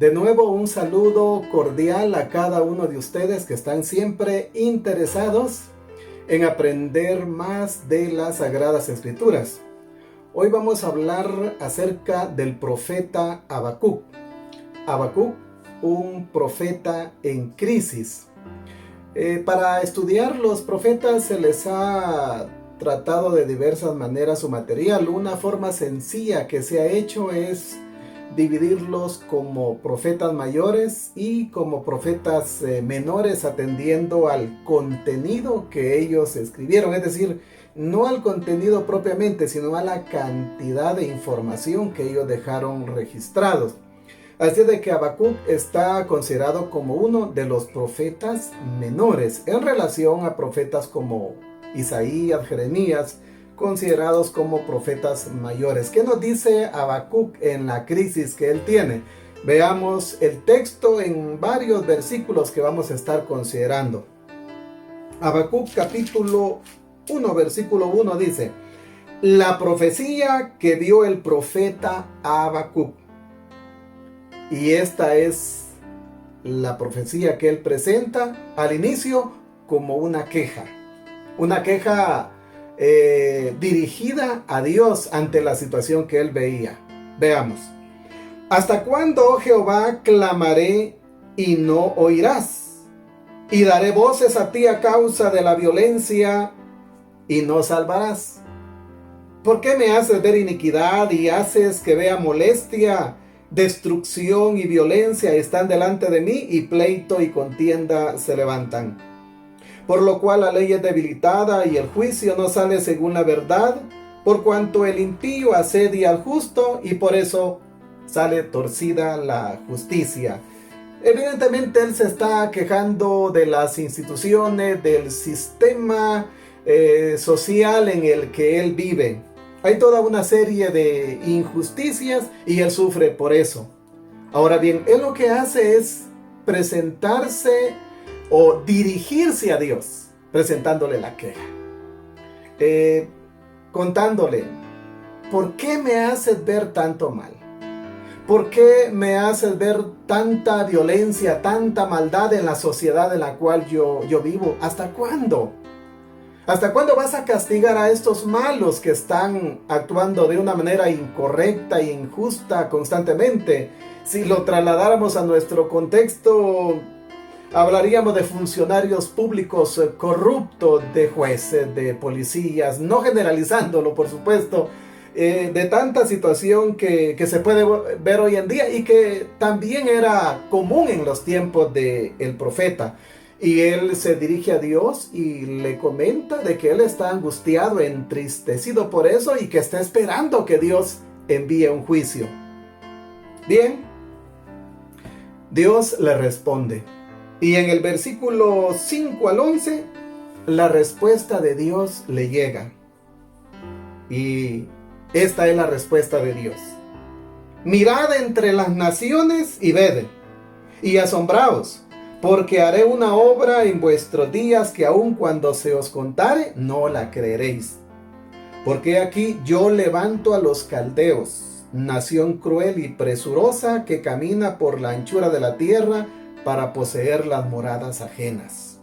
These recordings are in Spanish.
De nuevo un saludo cordial a cada uno de ustedes que están siempre interesados en aprender más de las Sagradas Escrituras. Hoy vamos a hablar acerca del profeta Habacuc. Habacuc, un profeta en crisis. Para estudiar los profetas se les ha tratado de diversas maneras su material. Una forma sencilla que se ha hecho es dividirlos como profetas mayores y como profetas menores, atendiendo al contenido que ellos escribieron, es decir, no al contenido propiamente, sino a la cantidad de información que ellos dejaron registrados. Así de que Habacuc está considerado como uno de los profetas menores en relación a profetas como Isaías, Jeremías, considerados como profetas mayores. ¿Qué nos dice Habacuc en la crisis que él tiene? Veamos el texto en varios versículos que vamos a estar considerando. Habacuc capítulo 1, versículo 1 dice: la profecía que vio el profeta Habacuc. Y esta es la profecía que él presenta al inicio como una queja. Una queja dirigida a Dios ante la situación que él veía. Veamos. ¿Hasta cuándo, oh Jehová, clamaré y no oirás? Y daré voces a ti a causa de la violencia y no salvarás. ¿Por qué me haces ver iniquidad y haces que vea molestia? Destrucción y violencia están delante de mí, y pleito y contienda se levantan. Por lo cual la ley es debilitada y el juicio no sale según la verdad, por cuanto el impío asedia al justo, y por eso sale torcida la justicia. Evidentemente él se está quejando de las instituciones, del sistema social en el que él vive. Hay toda una serie de injusticias y él sufre por eso. Ahora bien, él lo que hace es presentarse o dirigirse a Dios, presentándole la queja. Contándole: ¿por qué me haces ver tanto mal? ¿Por qué me haces ver tanta violencia, tanta maldad en la sociedad en la cual yo vivo? ¿Hasta cuándo? ¿Hasta cuándo vas a castigar a estos malos que están actuando de una manera incorrecta e injusta constantemente? Si lo trasladáramos a nuestro contexto, hablaríamos de funcionarios públicos corruptos, de jueces, de policías, no generalizándolo, por supuesto, de tanta situación que se puede ver hoy en día y que también era común en los tiempos del profeta. Y él se dirige a Dios y le comenta de que él está angustiado, entristecido por eso, y que está esperando que Dios envíe un juicio. Bien, Dios le responde. Y en el versículo 5 al 11, la respuesta de Dios le llega. Y esta es la respuesta de Dios: mirad entre las naciones y ved, y asombraos, porque haré una obra en vuestros días que aun cuando se os contare, no la creeréis. Porque aquí yo levanto a los caldeos, nación cruel y presurosa que camina por la anchura de la tierra para poseer las moradas ajenas.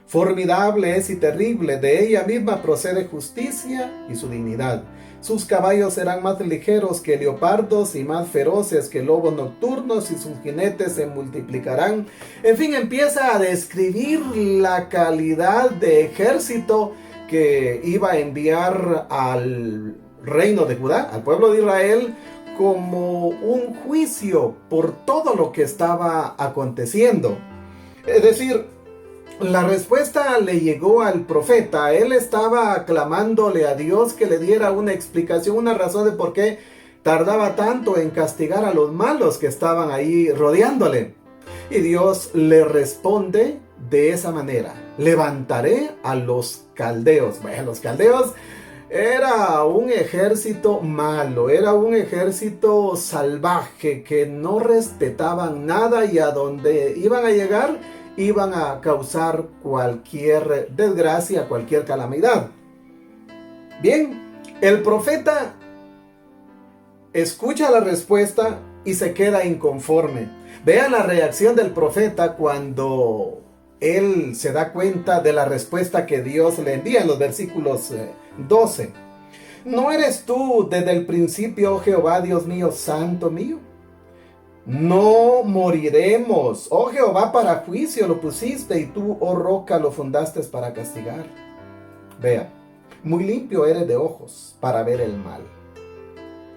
Formidable es y terrible, de ella misma procede justicia y su dignidad. Sus caballos serán más ligeros que leopardos y más feroces que lobos nocturnos, y sus jinetes se multiplicarán. En fin, empieza a describir la calidad de ejército que iba a enviar al reino de Judá, al pueblo de Israel, como un juicio por todo lo que estaba aconteciendo. Es decir, la respuesta le llegó al profeta. Él estaba clamándole a Dios que le diera una explicación, una razón de por qué tardaba tanto en castigar a los malos que estaban ahí rodeándole. Y Dios le responde de esa manera: levantaré a los caldeos. Bueno, los caldeos era un ejército malo, era un ejército salvaje que no respetaban nada, y a donde iban a llegar iban a causar cualquier desgracia, cualquier calamidad. Bien, el profeta escucha la respuesta y se queda inconforme. Vea la reacción del profeta cuando él se da cuenta de la respuesta que Dios le envía en los versículos 12. ¿No eres tú desde el principio, oh Jehová, Dios mío, santo mío? No moriremos. Oh Jehová, para juicio lo pusiste, y tú, oh roca, lo fundaste para castigar. Vea, muy limpio eres de ojos para ver el mal,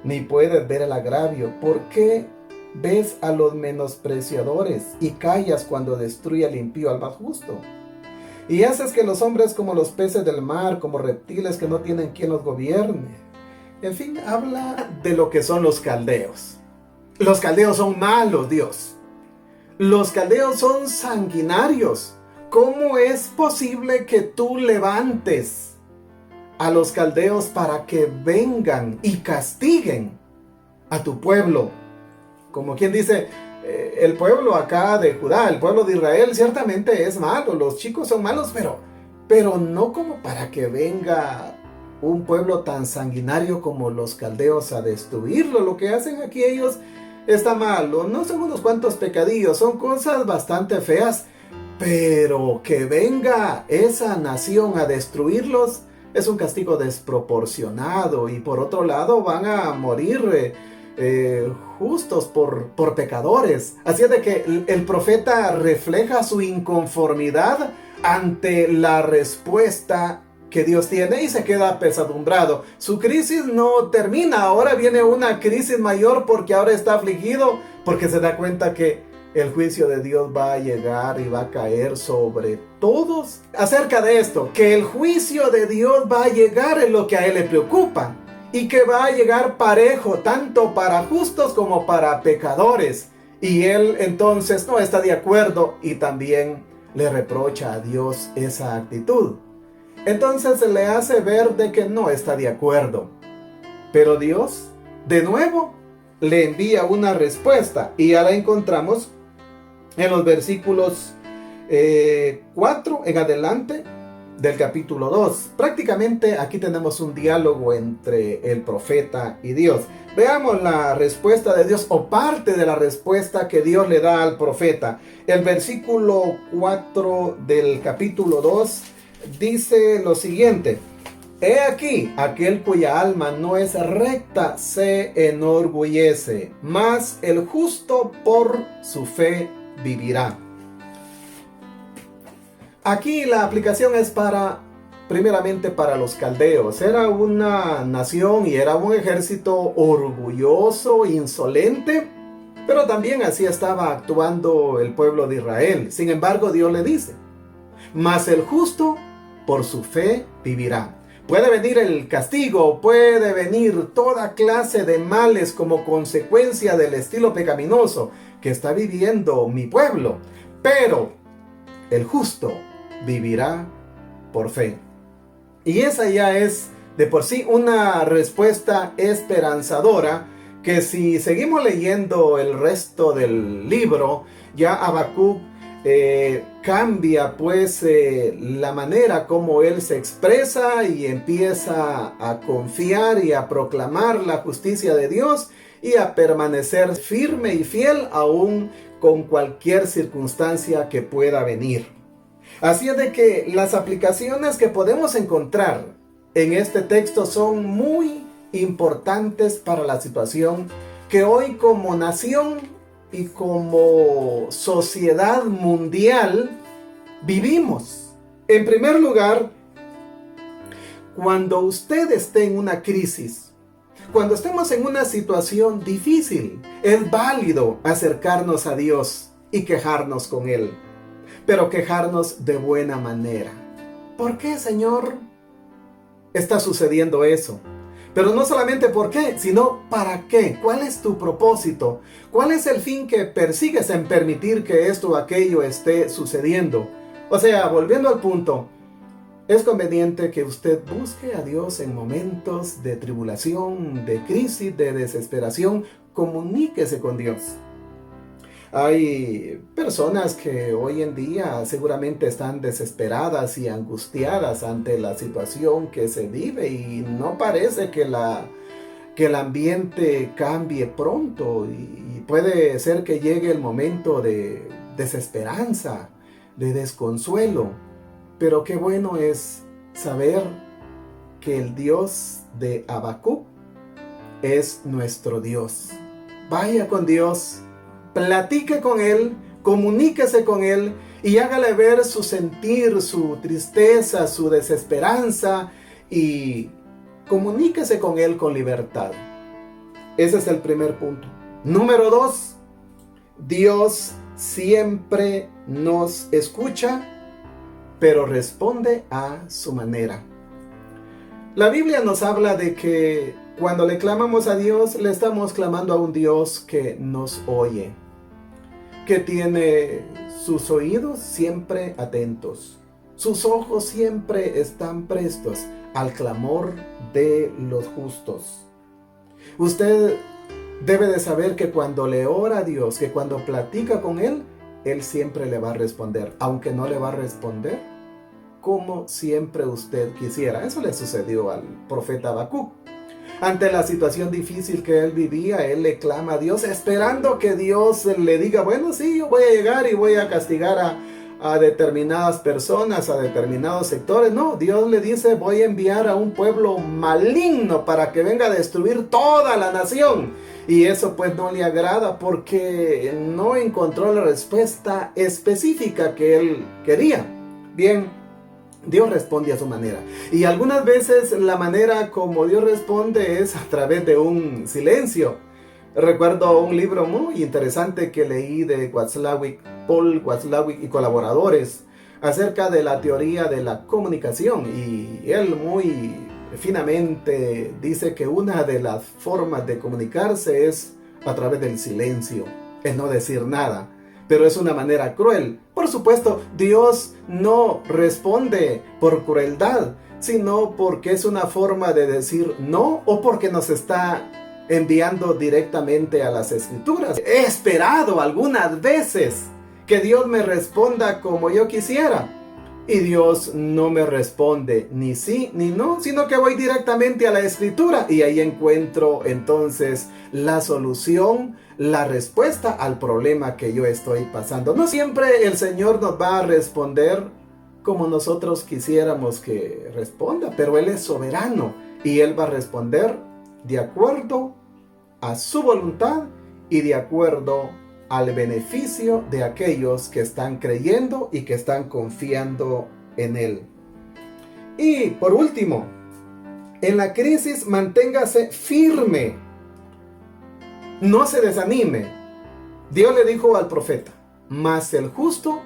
ni puedes ver el agravio. ¿Por qué ves a los menospreciadores y callas cuando destruye al impío al más justo? Y haces que los hombres como los peces del mar, como reptiles que no tienen quien los gobierne. En fin, habla de lo que son los caldeos. Los caldeos son malos, Dios. Los caldeos son sanguinarios. ¿Cómo es posible que tú levantes a los caldeos para que vengan y castiguen a tu pueblo? Como quien dice, el pueblo acá de Judá, el pueblo de Israel, ciertamente es malo. Los chicos son malos, pero no como para que venga un pueblo tan sanguinario como los caldeos a destruirlo. Lo que hacen aquí ellos está malo. No son unos cuantos pecadillos, son cosas bastante feas, pero que venga esa nación a destruirlos es un castigo desproporcionado. Y por otro lado van a morir justos por pecadores. Así es de que el profeta refleja su inconformidad ante la respuesta que Dios tiene y se queda apesadumbrado. Su crisis no termina, ahora viene una crisis mayor porque ahora está afligido, porque se da cuenta que el juicio de Dios va a llegar y va a caer sobre todos. Acerca de esto, que el juicio de Dios va a llegar es lo que a él le preocupa, y que va a llegar parejo tanto para justos como para pecadores. Y él entonces no está de acuerdo y también le reprocha a Dios esa actitud. Entonces se le hace ver de que no está de acuerdo. Pero Dios, de nuevo, le envía una respuesta. Y ya la encontramos en los versículos 4 en adelante del capítulo 2. Prácticamente aquí tenemos un diálogo entre el profeta y Dios. Veamos la respuesta de Dios, o parte de la respuesta que Dios le da al profeta. El versículo 4 del capítulo 2 dice lo siguiente: He aquí, aquel cuya alma no es recta se enorgullece, mas el justo por su fe vivirá. Aquí la aplicación es primeramente para los caldeos. Era una nación y era un ejército orgulloso, insolente, pero también así estaba actuando el pueblo de Israel. Sin embargo, Dios le dice: mas el justo por su fe vivirá. Puede venir el castigo, puede venir toda clase de males como consecuencia del estilo pecaminoso que está viviendo mi pueblo, pero el justo vivirá por fe. Y esa ya es de por sí una respuesta esperanzadora, que si seguimos leyendo el resto del libro, ya Habacuc cambia pues la manera como él se expresa y empieza a confiar y a proclamar la justicia de Dios y a permanecer firme y fiel aún con cualquier circunstancia que pueda venir. Así es de que las aplicaciones que podemos encontrar en este texto son muy importantes para la situación que hoy como nación y como sociedad mundial vivimos. En primer lugar, cuando usted esté en una crisis, cuando estemos en una situación difícil, es válido acercarnos a Dios y quejarnos con Él, pero quejarnos de buena manera. ¿Por qué, Señor, está sucediendo eso? Pero no solamente por qué, sino para qué. ¿Cuál es tu propósito? ¿Cuál es el fin que persigues en permitir que esto o aquello esté sucediendo? O sea, volviendo al punto, es conveniente que usted busque a Dios en momentos de tribulación, de crisis, de desesperación. Comuníquese con Dios. Hay personas que hoy en día seguramente están desesperadas y angustiadas ante la situación que se vive y no parece que el ambiente cambie pronto y puede ser que llegue el momento de desesperanza, de desconsuelo, pero qué bueno es saber que el Dios de Habacuc es nuestro Dios. Vaya con Dios, platique con Él, comuníquese con Él y hágale ver su sentir, su tristeza, su desesperanza, y comuníquese con Él con libertad. Ese es el primer punto. Número 2, Dios siempre nos escucha, pero responde a su manera. La Biblia nos habla de que cuando le clamamos a Dios, le estamos clamando a un Dios que nos oye, que tiene sus oídos siempre atentos, sus ojos siempre están prestos al clamor de los justos. Usted debe de saber que cuando le ora a Dios, que cuando platica con Él, Él siempre le va a responder, aunque no le va a responder como siempre usted quisiera. Eso le sucedió al profeta Habacuc. Ante la situación difícil que él vivía, él le clama a Dios esperando que Dios le diga, bueno, sí, yo voy a llegar y voy a castigar a determinadas personas, a determinados sectores. No, Dios le dice, voy a enviar a un pueblo maligno para que venga a destruir toda la nación. Y eso pues no le agrada porque no encontró la respuesta específica que él quería. Bien, Dios responde a su manera. Y algunas veces la manera como Dios responde es a través de un silencio. Recuerdo un libro muy interesante que leí de Paul Watzlawick y colaboradores acerca de la teoría de la comunicación. Y él muy finamente dice que una de las formas de comunicarse es a través del silencio, es no decir nada. Pero es una manera cruel. Por supuesto, Dios no responde por crueldad, sino porque es una forma de decir no, o porque nos está enviando directamente a las Escrituras. He esperado algunas veces que Dios me responda como yo quisiera, y Dios no me responde ni sí ni no, sino que voy directamente a la Escritura y ahí encuentro entonces la solución, la respuesta al problema que yo estoy pasando. No siempre el Señor nos va a responder como nosotros quisiéramos que responda, pero Él es soberano y Él va a responder de acuerdo a su voluntad y de acuerdo al beneficio de aquellos que están creyendo y que están confiando en Él. Y por último, en la crisis manténgase firme, no se desanime. Dios le dijo al profeta, mas el justo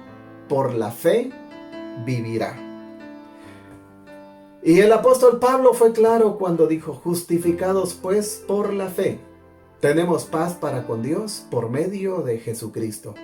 por la fe vivirá. Y el apóstol Pablo fue claro cuando dijo, justificados pues por la fe, tenemos paz para con Dios por medio de Jesucristo.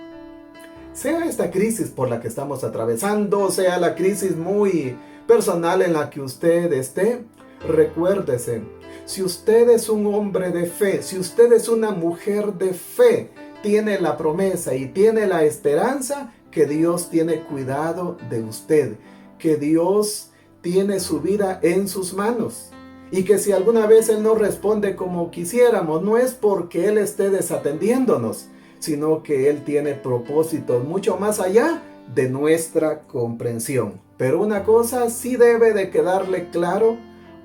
Sea esta crisis por la que estamos atravesando, sea la crisis muy personal en la que usted esté, recuérdese, si usted es un hombre de fe, si usted es una mujer de fe, tiene la promesa y tiene la esperanza que Dios tiene cuidado de usted, que Dios tiene su vida en sus manos. Y que si alguna vez Él no responde como quisiéramos, no es porque Él esté desatendiéndonos, sino que Él tiene propósitos mucho más allá de nuestra comprensión. Pero una cosa sí debe de quedarle claro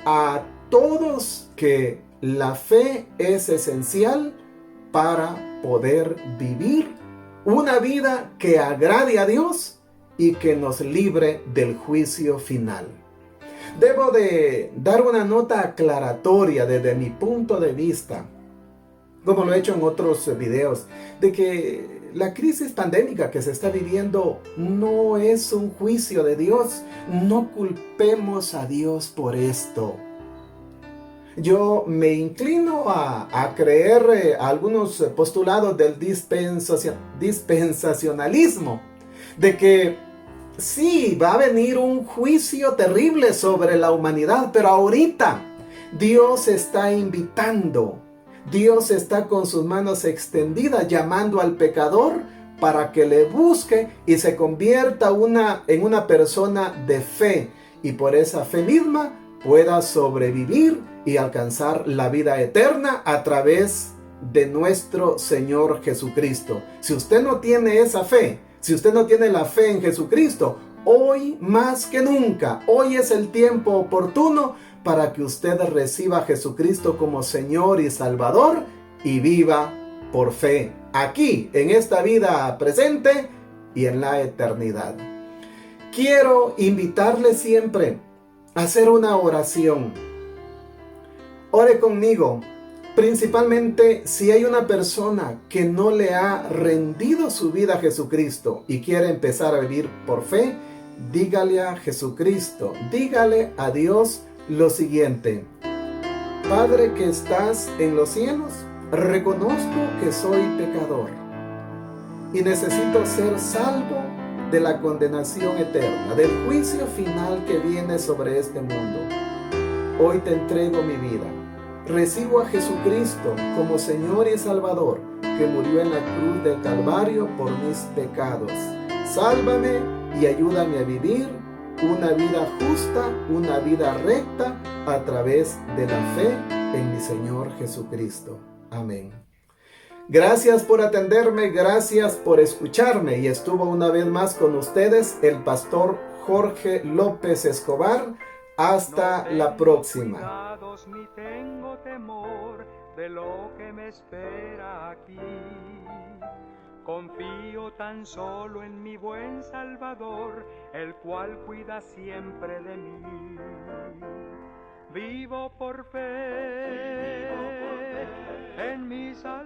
a todos, que la fe es esencial para poder vivir una vida que agrade a Dios y que nos libre del juicio final. Debo de dar una nota aclaratoria desde mi punto de vista, como lo he hecho en otros videos, de que la crisis pandémica que se está viviendo no es un juicio de Dios. No culpemos a Dios por esto. Yo me inclino a creer algunos postulados del dispensacionalismo, de que sí, va a venir un juicio terrible sobre la humanidad, pero ahorita Dios está invitando, Dios está con sus manos extendidas llamando al pecador para que le busque y se convierta en una persona de fe, y por esa fe misma pueda sobrevivir y alcanzar la vida eterna a través de nuestro Señor Jesucristo. Si usted no tiene esa fe, si usted no tiene la fe en Jesucristo, hoy más que nunca, hoy es el tiempo oportuno para que usted reciba a Jesucristo como Señor y Salvador y viva por fe, aquí, en esta vida presente y en la eternidad. Quiero invitarle siempre a hacer una oración. Ore conmigo, principalmente si hay una persona que no le ha rendido su vida a Jesucristo y quiere empezar a vivir por fe, dígale a Jesucristo, dígale a Dios lo siguiente: Padre que estás en los cielos, reconozco que soy pecador y necesito ser salvo de la condenación eterna, del juicio final que viene sobre este mundo. Hoy te entrego mi vida. Recibo a Jesucristo como Señor y Salvador, que murió en la cruz del Calvario por mis pecados. Sálvame y ayúdame a vivir una vida justa, una vida recta, a través de la fe en mi Señor Jesucristo. Amén. Gracias por atenderme, gracias por escucharme, y estuvo una vez más con ustedes el pastor Jorge López Escobar. Hasta la próxima. Ni tengo temor de lo que me espera aquí. Confío tan solo en mi buen Salvador, el cual cuida siempre de mí. Vivo por fe en mi Salvador.